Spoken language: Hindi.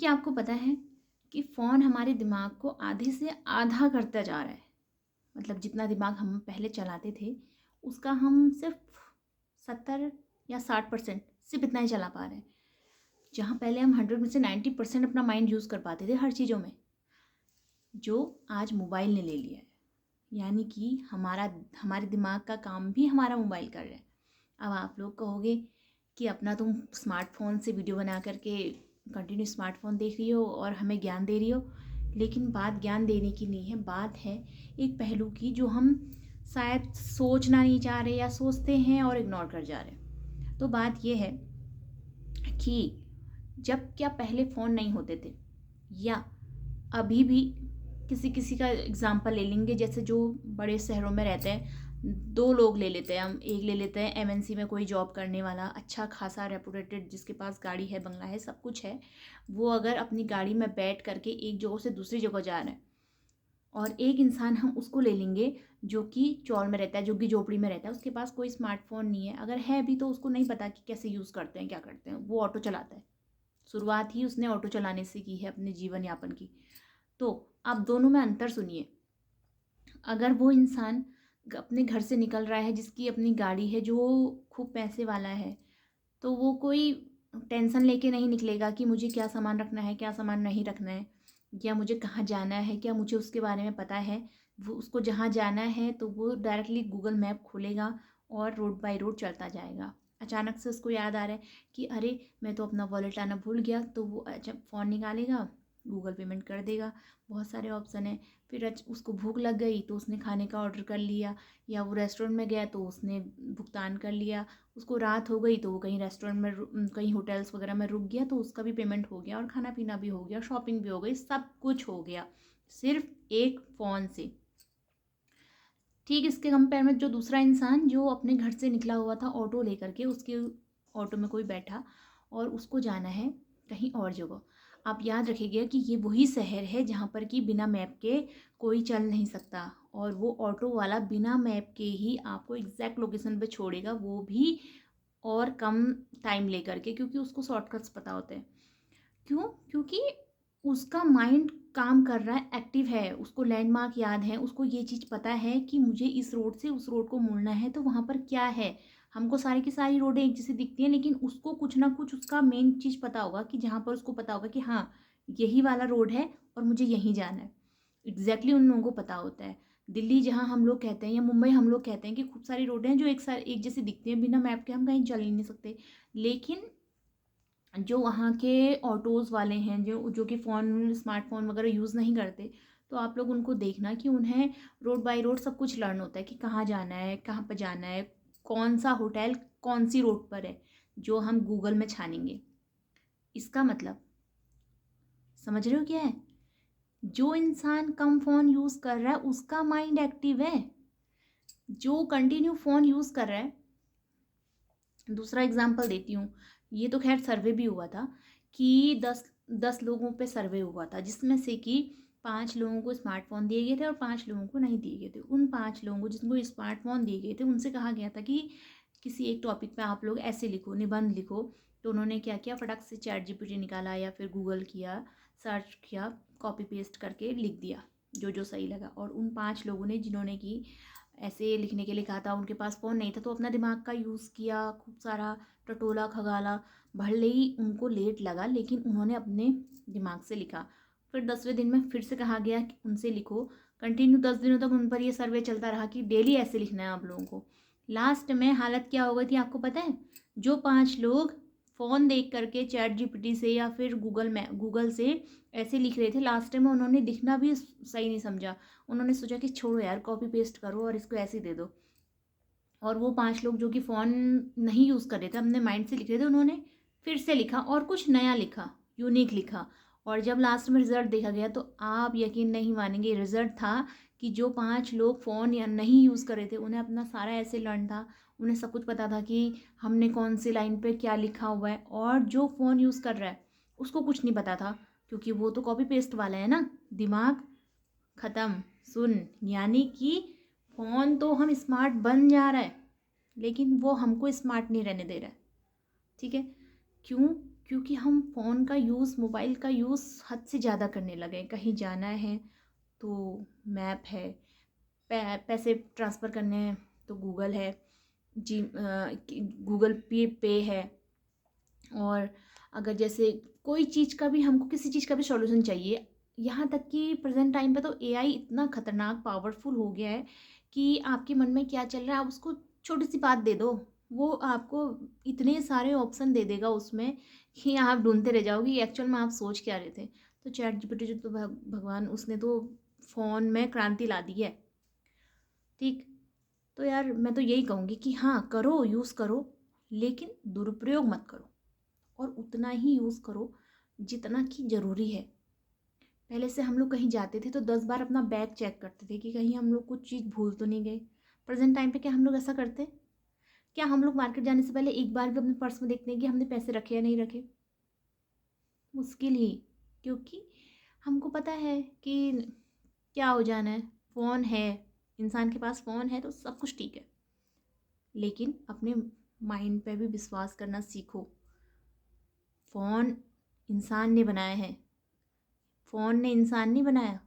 क्या आपको पता है कि फ़ोन हमारे दिमाग को आधे से आधा करता जा रहा है। मतलब जितना दिमाग हम पहले चलाते थे, उसका हम सिर्फ 70 या 60% सिर्फ इतना ही चला पा रहे हैं। जहाँ पहले हम 100 में से 90% अपना माइंड यूज़ कर पाते थे हर चीज़ों में, जो आज मोबाइल ने ले लिया है। यानी कि हमारे दिमाग का काम भी हमारा मोबाइल कर रहा है। अब आप लोग कहोगे कि अपना तुम स्मार्टफ़ोन से वीडियो बना करके कंटिन्यू स्मार्टफ़ोन देख रही हो और हमें ज्ञान दे रही हो, लेकिन बात ज्ञान देने की नहीं है, बात है एक पहलू की जो हम शायद सोचना नहीं चाह रहे या सोचते हैं और इग्नोर कर जा रहे हैं। तो बात ये है कि जब क्या पहले फ़ोन नहीं होते थे, या अभी भी किसी किसी का एग्जांपल ले लेंगे, जैसे जो बड़े शहरों में रहते हैं, दो लोग ले लेते हैं हम। एक ले लेते हैं एमएनसी में कोई जॉब करने वाला, अच्छा खासा रेपुटेटेड, जिसके पास गाड़ी है, बंगला है, सब कुछ है। वो अगर अपनी गाड़ी में बैठ करके एक जगह से दूसरी जगह जा रहे हैं, और एक इंसान हम उसको ले लेंगे जो कि चौड़ में रहता है, जो कि झोपड़ी में रहता है, उसके पास कोई स्मार्टफोन नहीं है, अगर है भी तो उसको नहीं पता कि कैसे यूज़ करते हैं, क्या करते हैं। वो ऑटो चलाता है, शुरुआत ही उसने ऑटो चलाने से की है अपने जीवन यापन की। तो आप दोनों में अंतर सुनिए। अगर वो इंसान अपने घर से निकल रहा है, जिसकी अपनी गाड़ी है, जो खूब पैसे वाला है, तो वो कोई टेंशन लेके नहीं निकलेगा कि मुझे क्या सामान रखना है, क्या सामान नहीं रखना है, या मुझे कहाँ जाना है, क्या मुझे उसके बारे में पता है। वो उसको जहाँ जाना है तो वो डायरेक्टली गूगल मैप खोलेगा और रोड बाय रोड चलता जाएगा। अचानक से उसको याद आ रहा है कि अरे मैं तो अपना वॉलेट लाना भूल गया, तो वो अच्छा फ़ोन निकालेगा, गूगल पेमेंट कर देगा। बहुत सारे ऑप्शन हैं। फिर उसको भूख लग गई तो उसने खाने का ऑर्डर कर लिया, या वो रेस्टोरेंट में गया तो उसने भुगतान कर लिया। उसको रात हो गई तो वो कहीं रेस्टोरेंट में, कहीं होटल्स वगैरह में रुक गया, तो उसका भी पेमेंट हो गया, और खाना पीना भी हो गया, शॉपिंग भी हो गई, सब कुछ हो गया सिर्फ एक फ़ोन से। ठीक इसके कंपेयर में जो दूसरा इंसान जो अपने घर से निकला हुआ था ऑटो लेकर के, उसके ऑटो में कोई बैठा और उसको जाना है कहीं और जगह। आप याद रखिएगा कि ये वही शहर है जहाँ पर कि बिना मैप के कोई चल नहीं सकता, और वो ऑटो वाला बिना मैप के ही आपको एग्जैक्ट लोकेशन पे छोड़ेगा, वो भी और कम टाइम लेकर के, क्योंकि उसको शॉर्टकट्स पता होते हैं। क्यों? क्योंकि उसका माइंड काम कर रहा है, एक्टिव है, उसको लैंडमार्क याद है, उसको ये चीज़ पता है कि मुझे इस रोड से उस रोड को मुड़ना है, तो वहाँ पर क्या है। हमको सारी की सारी रोडें एक जैसी दिखती हैं, लेकिन उसको कुछ ना कुछ उसका मेन चीज़ पता होगा कि जहाँ पर उसको पता होगा कि हाँ, यही वाला रोड है और मुझे यहीं जाना है। एग्जैक्टली उन लोगों को पता होता है। दिल्ली जहाँ हम लोग कहते हैं, या मुंबई हम लोग कहते हैं कि खूब सारी रोडें हैं जो एक जैसी दिखती हैं, बिना मैप के हम कहीं चल ही नहीं सकते। लेकिन जो वहाँ के ऑटोज़ वाले हैं, जो जो कि स्मार्टफ़ोन वगैरह यूज़ नहीं करते, तो आप लोग उनको देखना कि उन्हें रोड बाय रोड सब कुछ लर्न होता है कि कहाँ जाना है, कहाँ पर जाना है, कौन सा होटल कौन सी रोड पर है, जो हम गूगल में छानेंगे। इसका मतलब समझ रहे हो क्या है? जो इंसान कम फ़ोन यूज़ कर रहा है उसका माइंड एक्टिव है। जो कंटिन्यू फ़ोन यूज़ कर रहा है, दूसरा एग्जाम्पल देती हूँ। ये तो खैर सर्वे भी हुआ था कि 10 लोगों पे सर्वे हुआ था, जिसमें से कि 5 लोगों को स्मार्टफोन दिए गए थे और 5 लोगों को नहीं दिए गए थे। उन 5 लोगों को जिनको स्मार्टफोन दिए गए थे, उनसे कहा गया था कि किसी एक टॉपिक पे आप लोग ऐसे लिखो, निबंध लिखो। तो उन्होंने क्या किया, फटाक से चैट जीपीटी निकाला या फिर गूगल किया, सर्च किया, कॉपी पेस्ट करके लिख दिया जो जो सही लगा। और उन 5 लोगों ने जिन्होंने कि ऐसे लिखने के लिए कहा था, उनके पास फ़ोन नहीं था, तो अपना दिमाग का यूज़ किया, खूब सारा टटोला खगाला। भले ही उनको लेट लगा, लेकिन उन्होंने अपने दिमाग से लिखा। फिर 10वें दिन में फिर से कहा गया कि उनसे लिखो। कंटिन्यू 10 दिनों तक उन पर ये सर्वे चलता रहा कि डेली ऐसे लिखना है आप लोगों को। लास्ट में हालत क्या हो गई थी आपको पता है? जो 5 लोग फ़ोन देख करके चैट जीपीटी से या फिर गूगल से ऐसे लिख रहे थे, लास्ट में उन्होंने लिखना भी सही नहीं समझा। उन्होंने सोचा कि छोड़ो यार, कॉपी पेस्ट करो और इसको ऐसे ही दे दो। और वो 5 लोग जो कि फ़ोन नहीं यूज़ कर रहे थे, अपने माइंड से लिख रहे थे, उन्होंने फिर से लिखा और कुछ नया लिखा, यूनिक लिखा। और जब लास्ट में रिज़ल्ट देखा गया तो आप यकीन नहीं मानेंगे, रिज़ल्ट था कि जो 5 लोग फ़ोन या नहीं यूज़ कर रहे थे, उन्हें अपना सारा ऐसे लर्न था, उन्हें सब कुछ पता था कि हमने कौन सी लाइन पे क्या लिखा हुआ है। और जो फ़ोन यूज़ कर रहा है उसको कुछ नहीं पता था, क्योंकि वो तो कॉपी पेस्ट वाला है ना। दिमाग ख़त्म। सुन, यानी कि फ़ोन तो हम स्मार्ट बन जा रहा है, लेकिन वो हमको स्मार्ट नहीं रहने दे रहा है। ठीक है? क्यों? क्योंकि हम फ़ोन का यूज़, मोबाइल का यूज़ हद से ज़्यादा करने लगे हैं। कहीं जाना है तो मैप है, पैसे ट्रांसफ़र करने हैं तो गूगल है, गूगल पे है। और अगर जैसे कोई चीज़ का भी, हमको किसी चीज़ का भी सॉल्यूशन चाहिए, यहाँ तक कि प्रेजेंट टाइम पे तो एआई इतना खतरनाक पावरफुल हो गया है कि आपके मन में क्या चल रहा है, आप उसको छोटी सी बात दे दो, वो आपको इतने सारे ऑप्शन दे देगा उसमें कि आप ढूंढते रह जाओगे एक्चुअल में आप सोच क्या रहे थे। तो चैट जीपीटी जो तो भगवान, उसने तो फ़ोन में क्रांति ला दी है। ठीक। तो यार मैं तो यही कहूँगी कि हाँ, करो, यूज़ करो, लेकिन दुरुपयोग मत करो, और उतना ही यूज़ करो जितना कि ज़रूरी है। पहले से हम लोग कहीं जाते थे तो 10 बार अपना बैग चेक करते थे कि कहीं हम लोग कुछ चीज़ भूल तो नहीं गए। प्रेजेंट टाइम पे क्या हम लोग ऐसा करते? क्या हम लोग मार्केट जाने से पहले एक बार भी अपने पर्स में देखते हैं कि हमने पैसे रखे या नहीं रखे? मुश्किल ही। क्योंकि हमको पता है कि क्या हो जाना है, फ़ोन है, इंसान के पास फ़ोन है तो सब कुछ ठीक है। लेकिन अपने माइंड पे भी विश्वास करना सीखो। फ़ोन इंसान ने बनाया है, फ़ोन ने इंसान नहीं बनाया।